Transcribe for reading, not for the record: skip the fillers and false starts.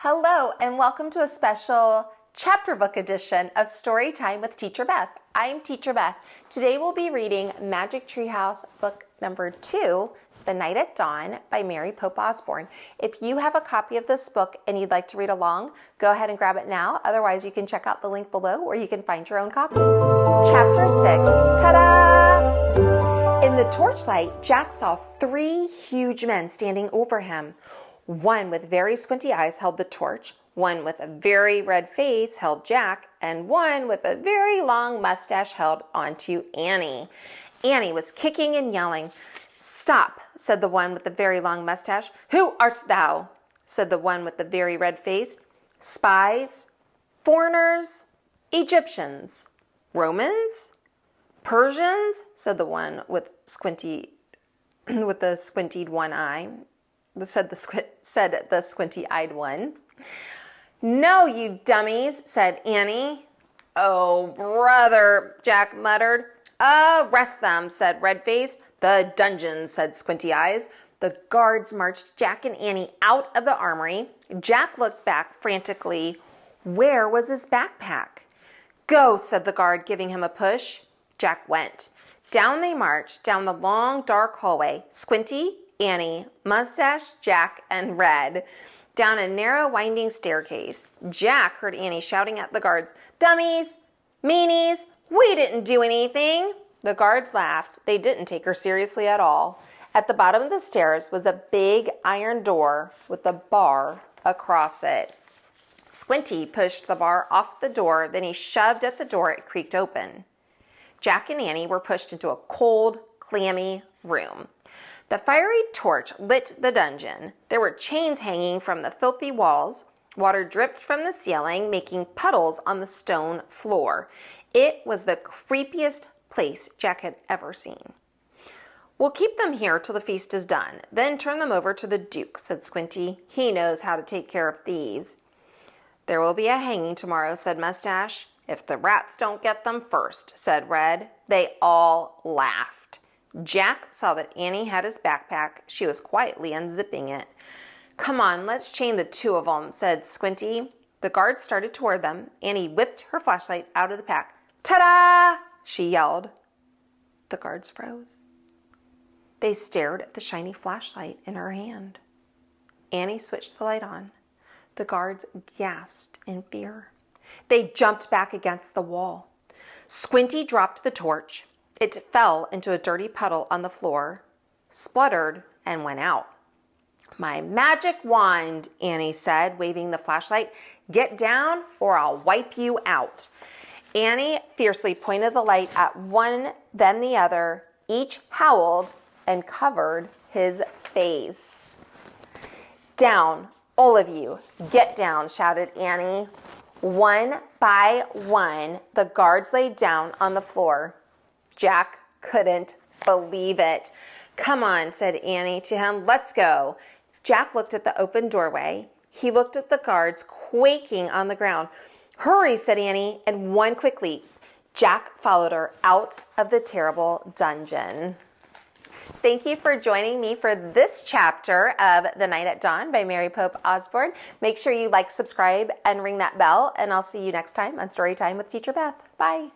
Hello and welcome to a special chapter book edition of Storytime with Teacher Beth. I'm Teacher Beth. Today we'll be reading Magic Treehouse book number 2, The Night at Dawn by Mary Pope Osborne. If you have a copy of this book and you'd like to read along, go ahead and grab it now. Otherwise, you can check out the link below where you can find your own copy. Chapter 6, ta-da! In the torchlight, Jack saw 3 huge men standing over him. One with very squinty eyes held the torch, one with a very red face held Jack, and one with a very long mustache held onto Annie. Annie was kicking and yelling. "Stop," said the one with the very long mustache. "Who art thou?" said the one with the very red face. "Spies, foreigners, Egyptians, Romans, Persians," said the one with the squinted one eye. Said the squinty-eyed one. "No, you dummies," said Annie. "Oh, brother," Jack muttered. "Arrest them," said Redface. "The dungeon," said Squinty Eyes. The guards marched Jack and Annie out of the armory. Jack looked back frantically. Where was his backpack? "Go," said the guard, giving him a push. Jack went. Down they marched, down the long, dark hallway. Squinty, Annie, Mustache, Jack, and Red. Down a narrow, winding staircase. Jack heard Annie shouting at the guards, "Dummies! Meanies! We didn't do anything!" The guards laughed. They didn't take her seriously at all. At the bottom of the stairs was a big iron door with a bar across it. Squinty pushed the bar off the door, then he shoved at the door. It creaked open. Jack and Annie were pushed into a cold, clammy room. The fiery torch lit the dungeon. There were chains hanging from the filthy walls. Water dripped from the ceiling, making puddles on the stone floor. It was the creepiest place Jack had ever seen. "We'll keep them here till the feast is done, then turn them over to the Duke," said Squinty. "He knows how to take care of thieves." "There will be a hanging tomorrow," said Mustache. "If the rats don't get them first," said Red. They all laughed. Jack saw that Annie had his backpack. She was quietly unzipping it. "Come on, let's chain the 2 of them," said Squinty. The guards started toward them. Annie whipped her flashlight out of the pack. "Ta-da!" she yelled. The guards froze. They stared at the shiny flashlight in her hand. Annie switched the light on. The guards gasped in fear. They jumped back against the wall. Squinty dropped the torch. It fell into a dirty puddle on the floor, spluttered, and went out. "My magic wand," Annie said, waving the flashlight. "Get down or I'll wipe you out." Annie fiercely pointed the light at one, then the other. Each howled and covered his face. "Down, all of you, get down," shouted Annie. One by one, the guards laid down on the floor. Jack couldn't believe it. "Come on," said Annie to him. "Let's go." Jack looked at the open doorway. He looked at the guards quaking on the ground. "Hurry," said Annie, and one quick leap. Jack followed her out of the terrible dungeon. Thank you for joining me for this chapter of The Night at Dawn by Mary Pope Osborne. Make sure you like, subscribe, and ring that bell, and I'll see you next time on Storytime with Teacher Beth. Bye.